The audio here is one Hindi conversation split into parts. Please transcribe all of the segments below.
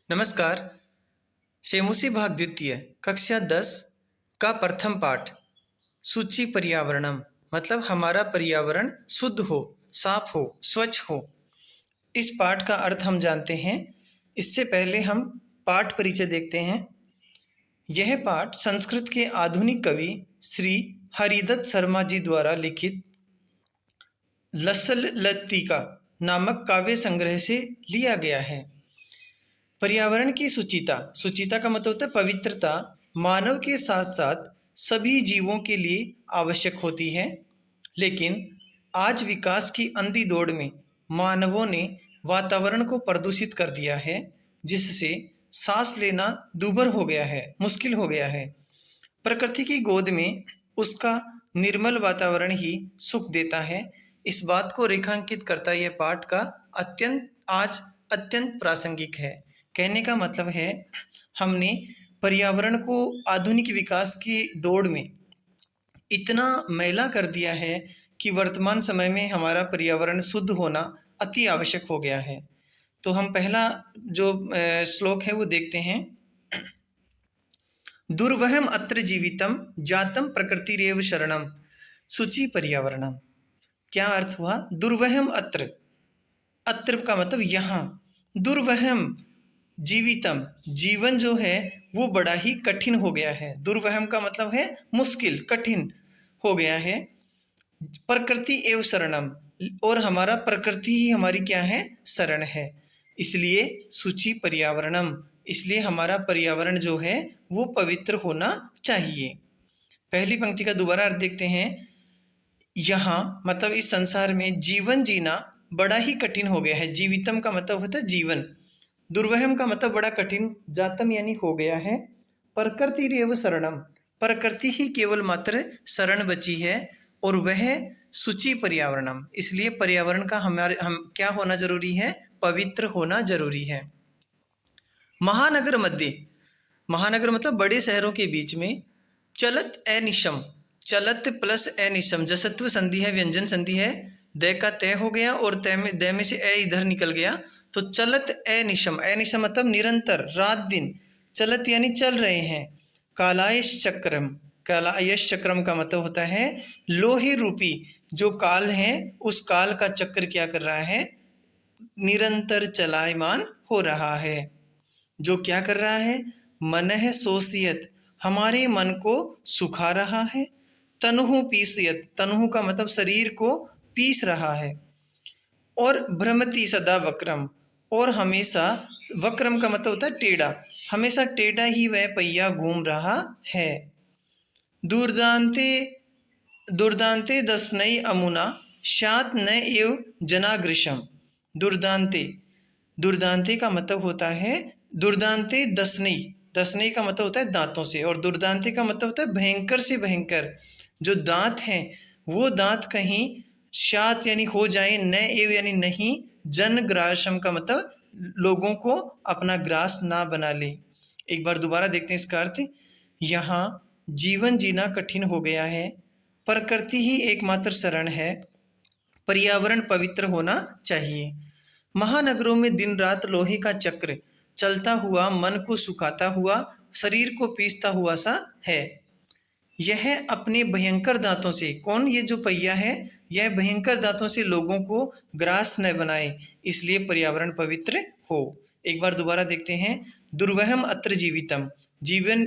नमस्कार। शेमुसी भाग द्वितीय कक्षा 10 का प्रथम पाठ सूची पर्यावरणम मतलब हमारा पर्यावरण शुद्ध हो, साफ हो, स्वच्छ हो। इस पाठ का अर्थ हम जानते हैं। इससे पहले हम पाठ परिचय देखते हैं। यह पाठ संस्कृत के आधुनिक कवि श्री हरिदत्त शर्मा जी द्वारा लिखित लसल लतिका नामक काव्य संग्रह से लिया गया है। पर्यावरण की शुचिता, शुचिता का मतलब होता है पवित्रता, मानव के साथ साथ सभी जीवों के लिए आवश्यक होती है। लेकिन आज विकास की अंधी दौड़ में मानवों ने वातावरण को प्रदूषित कर दिया है, जिससे सांस लेना दूभर हो गया है, मुश्किल हो गया है। प्रकृति की गोद में उसका निर्मल वातावरण ही सुख देता है। इस बात को रेखांकित करता यह पाठ का अत्यंत प्रासंगिक है। कहने का मतलब है, हमने पर्यावरण को आधुनिक विकास की दौड़ में इतना मैला कर दिया है कि वर्तमान समय में हमारा पर्यावरण शुद्ध होना अति आवश्यक हो गया है। तो हम पहला जो श्लोक है वो देखते हैं। दुर्वहम अत्र जीवितम जातम प्रकृतिरेव शरणम शुचि पर्यावरणम। क्या अर्थ हुआ? दुर्वहम अत्र, अत्र का मतलब यहाँ, दुर्वहम जीवितम, जीवन जो है वो बड़ा ही कठिन हो गया है। दुर्वहम का मतलब है मुश्किल, कठिन हो गया है। प्रकृति एवं शरणम, और हमारा प्रकृति ही हमारी क्या है? शरण है। इसलिए शुचि पर्यावरणम, इसलिए हमारा पर्यावरण जो है वो पवित्र होना चाहिए। पहली पंक्ति का दोबारा अर्थ देखते हैं। यहाँ मतलब इस संसार में जीवन जीना बड़ा ही कठिन हो गया है। जीवितम का मतलब होता है जीवन, दुर्वहम का मतलब बड़ा कठिन, जातम यानी हो गया है। प्रकृति रेव शरणम, प्रकृति ही केवल मात्र शरण बची है, और वह शुचि पर्यावरणम, इसलिए पर्यावरण का हम क्या होना जरूरी है? पवित्र होना जरूरी है। महानगर मध्य, महानगर मतलब बड़े शहरों के बीच में, चलत अनिशम, चलत प्लस अनिशम, जसत्व संधि है, व्यंजन संधि है, द का तय हो गया और तय में द में से ए इधर निकल गया, तो चलत अनिशम, अनिशम मतलब निरंतर, रात दिन, चलत यानी चल रहे हैं। कालायश चक्रम, कालायश चक्रम का मतलब होता है लोहे रूपी जो काल है, उस काल का चक्र क्या कर रहा है? निरंतर चलायमान हो रहा है। जो क्या कर रहा है? मनः सोसियत, हमारे मन को सुखा रहा है। तनुहु पीसियत, तनुहु का मतलब शरीर को पीस रहा है। और भ्रमति सदा वक्रम, और हमेशा, वक्रम का मतलब होता है टेढ़ा, हमेशा टेढ़ा ही वह पहिया घूम रहा है। दुर्दांते, दुर्दांते दसनई अमुना शात न एव जनाग्रशम। दुर्दांते, दुर्दांते का मतलब होता है दुर्दांते दसनई, दसनई का मतलब होता है दांतों से, और दुर्दांते का मतलब होता है भयंकर से भयंकर। जो दांत हैं वो दांत कहीं शात यानी हो जाए, न एव यानी नहीं, जन ग्रासम का मतलब लोगों को अपना ग्रास ना बना ले। एक बार दोबारा देखते हैं इसका अर्थ। यहाँ जीवन जीना कठिन हो गया है, प्रकृति ही एकमात्र शरण है, पर्यावरण पवित्र होना चाहिए। महानगरों में दिन रात लोहे का चक्र चलता हुआ, मन को सुखाता हुआ, शरीर को पीसता हुआ सा है। यह अपने भयंकर दांतों से, कौन? ये जो पहिया है, यह भयंकर दांतों से लोगों को ग्रास न बनाए, इसलिए पर्यावरण पवित्र हो। एक बार दोबारा देखते हैं। दुर्वहम अत्र जीवितम, जीवन,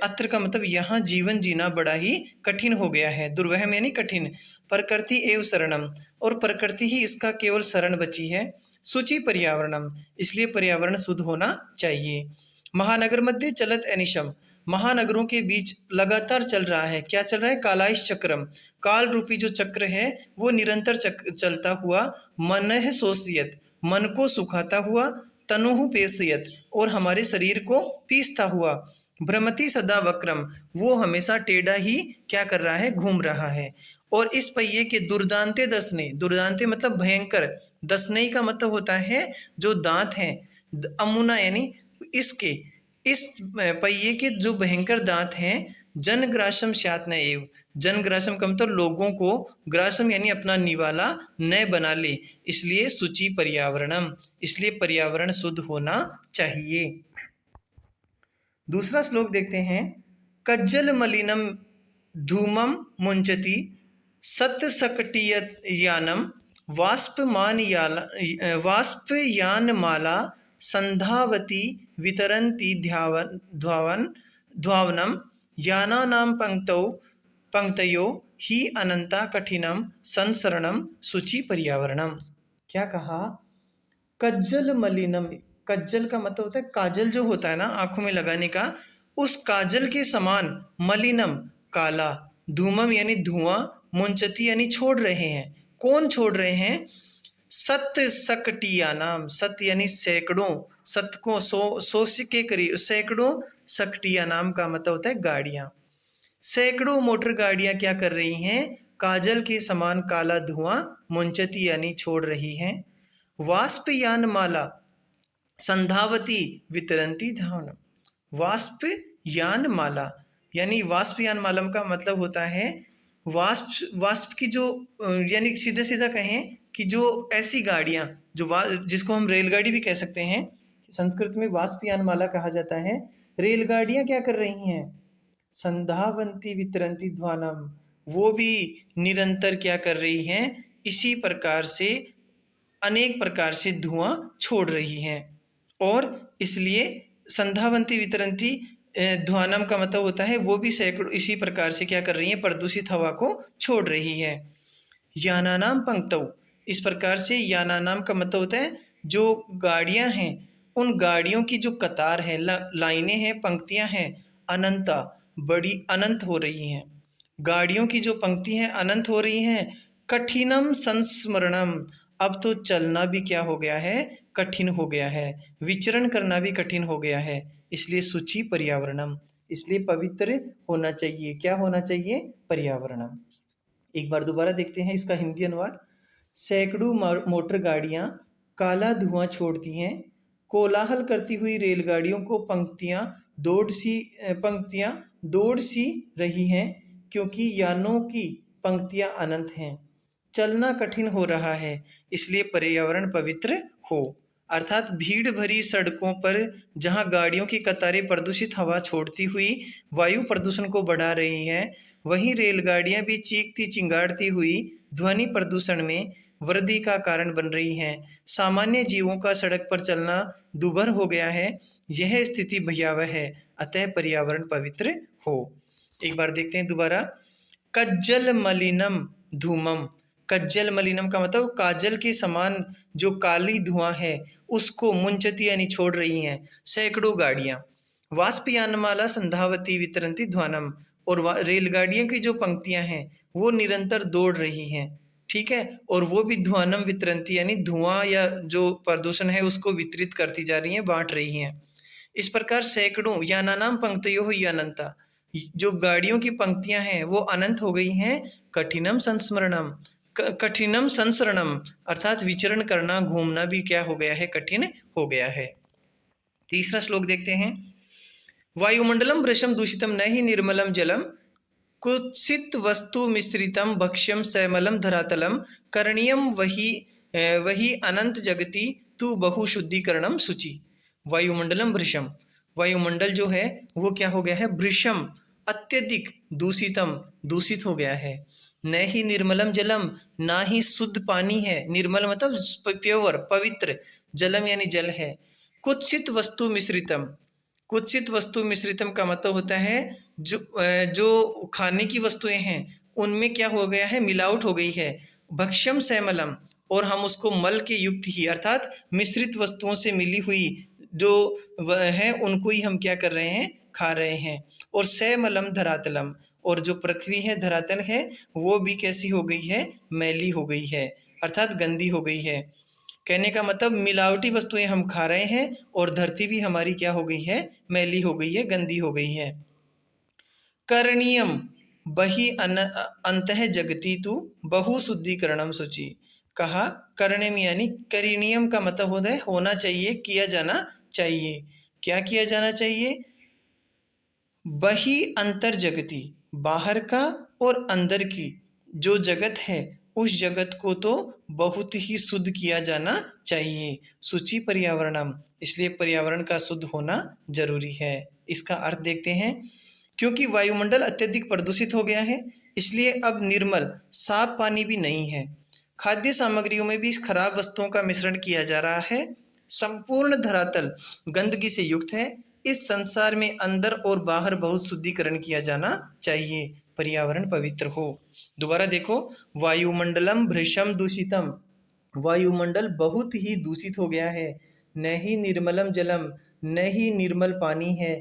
अत्र का मतलब यहाँ जीवन जीना बड़ा ही कठिन हो गया है। दुर्वहम यानी कठिन। प्रकृति एवं शरणम, और प्रकृति ही इसका केवल शरण बची है। शुचि पर्यावरणम, इसलिए पर्यावरण शुद्ध होना चाहिए। महानगर मध्य चलत अनिशम, महानगरों के बीच लगातार चल रहा है, क्या चल रहा है? कालाइश चक्रम, काल रूपी जो चक्र है वो निरंतर चलता हुआ। मनः सोसियत, मन को सुखाता हुआ। तनुहु पेसियत, और हमारे शरीर को पीसता हुआ। भ्रमति सदा वक्रम, वो हमेशा टेढ़ा ही क्या कर रहा है? घूम रहा है। और इस पहिए के दुर्दांते दसने, दुर्दांते मतलब भयंकर, दसने का मतलब होता है जो दांत हैं, अमुना यानी इसके, इस पहिए के जो भयंकर दांत हैं जनग्रासम स्यात् न एव। जनग्रासम का मतलब लोगों को, ग्रासम यानी अपना निवाला न बना ले, इसलिए शुचि पर्यावरणम, इसलिए पर्यावरण शुद्ध होना चाहिए। दूसरा श्लोक देखते हैं। कज्जल मलिनम धूमम मुंचति सत्सकटियानम वाष्पयानमाला संधावती वितरन्ति ध्वावनं यानानां पंक्तयो ही अनंता कठिनम संसरणम शुचि पर्यावरणम। क्या कहा? कज्जल मलिनम, कज्जल का मतलब होता है काजल, जो होता है ना आंखों में लगाने का, उस काजल के समान, मलिनम काला, धूमम यानी धुआं, मुंचती यानी छोड़ रहे हैं। कौन छोड़ रहे हैं? सत सकटियानाम, सत यानी सैकड़ों, शतकों, सौ के करीब सैकड़ों, सकटियानाम का मतलब होता है गाड़ियां। सैकड़ों मोटर गाड़ियां क्या कर रही हैं? काजल के समान काला धुआं, मुंचती यानी छोड़ रही हैं। वाष्पयान माला संधावती वितरंती धावनम। वाष्पयान माला यानी वाष्पयान मालम का मतलब होता है वाष्प की जो, यानी सीधा सीधा कहें कि जो ऐसी गाड़ियां जो जिसको हम रेलगाड़ी भी कह सकते हैं, संस्कृत में वाष्पयान माला कहा जाता है। रेलगाड़ियां क्या कर रही हैं? संधावंती वितरंती ध्वानम, वो भी निरंतर क्या कर रही हैं? इसी प्रकार से अनेक प्रकार से धुआं छोड़ रही हैं। और इसलिए संधावंती वितरंती ध्वानम का मतलब होता है वो भी सैकड़ों इसी प्रकार से क्या कर रही हैं? प्रदूषित हवा को छोड़ रही है। यानानाम पंक्तौ, इस प्रकार से यानानाम का मतलब होता है जो गाड़ियां हैं, उन गाड़ियों की जो कतार है, लाइनें हैं, पंक्तियां हैं, अनंता बड़ी अनंत हो रही हैं। गाड़ियों की जो पंक्ति हैं अनंत हो रही हैं। कठिनम संस्मरणम, अब तो चलना भी क्या हो गया है? कठिन हो गया है। विचरण करना भी कठिन हो गया है। इसलिए शुचि पर्यावरणम, इसलिए पवित्र होना चाहिए। क्या होना चाहिए? पर्यावरणम। एक बार दोबारा देखते हैं इसका हिंदी अनुवाद। सैकड़ों मोटर गाड़ियां काला धुआं छोड़ती हैं। कोलाहल करती हुई रेलगाड़ियों को पंक्तियां दौड़ सी रही हैं, क्योंकि यानों की पंक्तियां अनंत हैं। चलना कठिन हो रहा है, इसलिए पर्यावरण पवित्र हो। अर्थात भीड़ भरी सड़कों पर जहां गाड़ियों की कतारें प्रदूषित हवा छोड़ती हुई वायु प्रदूषण को बढ़ा रही हैं, वहीं रेलगाड़ियां भी चीखती चिंगाड़ती हुई ध्वनि प्रदूषण में वृद्धि का कारण बन रही हैं। सामान्य जीवों का सड़क पर चलना दुभर हो गया है। यह स्थिति भयावह है, अतः पर्यावरण पवित्र हो। एक बार देखते हैं दोबारा। कज्जल मलिनम धूमम, कज्जल मलिनम का मतलब काजल के समान जो काली धुआं है उसको मुंचती यानी छोड़ रही हैं सैकड़ों गाड़ियां। वाष्पयानमाला संधावती वितरंती ध्वानम, और रेलगाड़ियों की जो पंक्तियां हैं वो निरंतर दौड़ रही हैं, ठीक है, और वो भी ध्वानम वितरंती यानी धुआं या जो प्रदूषण है उसको वितरित करती जा रही हैं, बांट रही हैं। इस प्रकार सैकड़ों यानानाम पंक्तयो ही अनंता, जो गाड़ियों की पंक्तियां हैं वो अनंत हो गई हैं। कठिनम संस्मरणम, कठिनम संसरणम अर्थात विचरण करना, घूमना भी क्या हो गया है? कठिन हो गया है। तीसरा श्लोक देखते हैं। वायुमंडलम वृषम दूषितम न ही निर्मलम जलम कुत्सित वस्तु मिश्रितम भक्ष्यम सैमलम धरातलम करणीयम वही अनंत जगति तु बहुशुद्धिकरणम शुचि। वायुमंडलम वृषम, वायुमंडल जो है वो क्या हो गया है? वृषम अत्यधिक दूषित हो गया है। न ही निर्मलम जलम, ना ही शुद्ध पानी है। निर्मल मतलब प्योर, पवित्र। जलम यानी जल है। कुत्सित वस्तु मिश्रितम, कुत्सित वस्तु मिश्रितम का मतलब होता है जो खाने की वस्तुएं हैं उनमें क्या हो गया है? मिलावट हो गई है। भक्ष्यम सैमलम, और हम उसको मल के युक्त ही अर्थात मिश्रित वस्तुओं से मिली हुई जो है उनको ही हम क्या कर रहे हैं? खा रहे हैं। और सैमलम धरातलम, और जो पृथ्वी है, धरातल है, वो भी कैसी हो गई है? मैली हो गई है, अर्थात गंदी हो गई है। कहने का मतलब मिलावटी वस्तुएं हम खा रहे हैं और धरती भी हमारी क्या हो गई है? मैली हो गई है, गंदी हो गई है। करणीयम बहि अंतः जगति तु बहुशुद्धिकरणम शुचि। कहा करणीयम यानी करणीयम का मतलब होता है होना चाहिए, किया जाना चाहिए। क्या किया जाना चाहिए? बही अंतर जगति, बाहर का और अंदर की जो जगत है उस जगत को तो बहुत ही शुद्ध किया जाना चाहिए। शुचि पर्यावरणम, इसलिए पर्यावरण का शुद्ध होना जरूरी है। इसका अर्थ देखते हैं। क्योंकि वायुमंडल अत्यधिक प्रदूषित हो गया है, इसलिए अब निर्मल साफ पानी भी नहीं है। खाद्य सामग्रियों में भी खराब वस्तुओं का मिश्रण किया जा रहा है। संपूर्ण धरातल गंदगी से युक्त है। इस संसार में अंदर और बाहर बहुत शुद्धिकरण किया जाना चाहिए, पर्यावरण पवित्र हो। दोबारा देखो, वायुमंडलम भृशम दूषितम, वायुमंडल बहुत ही दूषित हो गया है। न ही निर्मलम जलम, न ही निर्मल पानी है।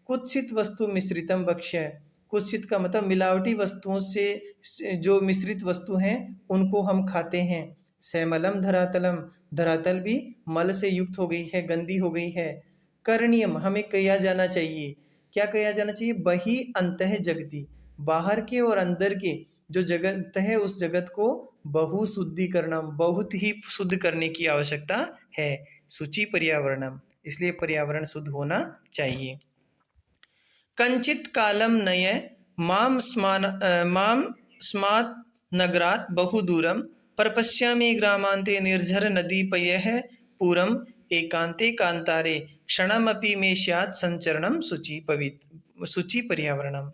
कुत्सित वस्तु मिश्रितम भक्ष्य, कुत्सित का मतलब मिलावटी वस्तुओं से जो मिश्रित वस्तु हैं उनको हम खाते हैं। सैमलम धरातलम, धरातल भी मल से युक्त हो गई है, गंदी हो गई है। करणीयम, हमें किया जाना चाहिए। क्या किया जाना चाहिए? बही अंतः जगति, बाहर के और अंदर के जो जगत है उस जगत को बहु शुद्धिकरणम, बहुत ही शुद्ध करने की आवश्यकता है। शुचि पर्यावरणम, इसलिए पर्यावरण शुद्ध होना चाहिए। कंचित कालम नय माम स्मात् नगरात् बहुदूरम परपश्यामि ग्रामान्ते निर्झर नदी पयः पूरम एकांते कांतारे क्षणमपि मे स्यात् संचरणम शुचि पर्यावरणम।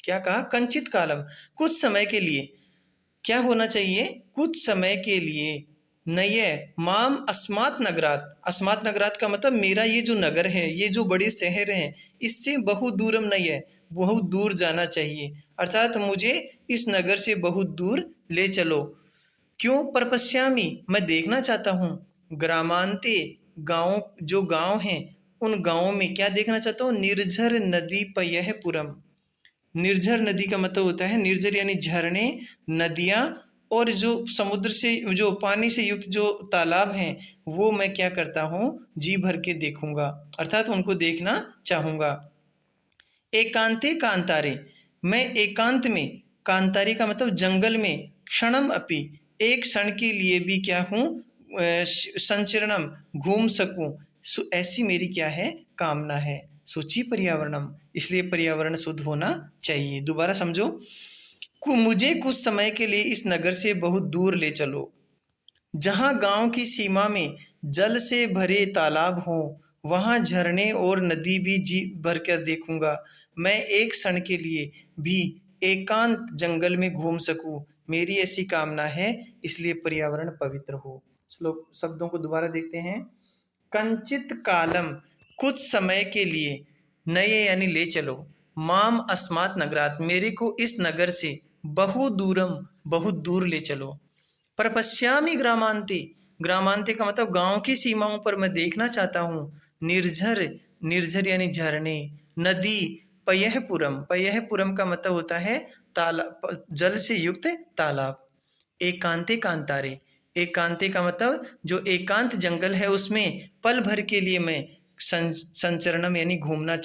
क्या कहा? कंचित कालम, कुछ समय के लिए। क्या होना चाहिए? कुछ समय के लिए। नय माम अस्मात् नगरात, अस्मात् नगरात का मतलब मेरा ये जो नगर है, ये जो बड़े शहर हैं, इससे बहुत दूरम नय, बहुत दूर जाना चाहिए। अर्थात मुझे इस नगर से बहुत दूर ले चलो। क्यों? परपश्यामी, मैं देखना चाहता हूँ। ग्रामांते, गाँव, जो गाँव हैं उन गाँवों में क्या देखना चाहता हूँ? निर्झर नदी पयः पुरम, निर्झर नदी का मतलब होता है, निर्झर यानी झरने, नदियाँ, और जो समुद्र से, जो पानी से युक्त जो तालाब हैं वो मैं क्या करता हूँ? जी भर के देखूंगा, अर्थात उनको देखना चाहूँगा। एकांते कांतारे, मैं एकांत में, कांतारे का मतलब जंगल में, क्षणम अपि, एक क्षण के लिए भी क्या हूँ? संचरणम, घूम सकूं, ऐसी मेरी क्या है? कामना है। शुचि पर्यावरणम, इसलिए पर्यावरण शुद्ध होना चाहिए। दोबारा समझो, मुझे कुछ समय के लिए इस नगर से बहुत दूर ले चलो, जहाँ गांव की सीमा में जल से भरे तालाब हों, वहाँ झरने और नदी भी जी भर कर देखूंगा। मैं एक क्षण के लिए भी एकांत जंगल में घूम सकूं, मेरी ऐसी कामना है, इसलिए पर्यावरण पवित्र हो। श्लोक शब्दों को दोबारा देखते हैं। कंचित कालम, कुछ समय के लिए, नए यानी ले चलो, माम अस्मात् नगरात, मेरे को इस नगर से, बहु दूरम, बहुत दूर ले चलो। परपश्यामि ग्रामांते, ग्रामांते का मतलब गांव की सीमाओं पर मैं देखना चाहता हूँ। निर्झर, निर्झर यानी झरने, नदी, पयःपुरम, पयःपुरम का मतलब होता है तालाब, जल से युक्त तालाब। एकांते कांतारे, एकांते का मतलब जो एकांत जंगल है उसमें पल भर के लिए मैं संचरणम यानी घूमना चाहता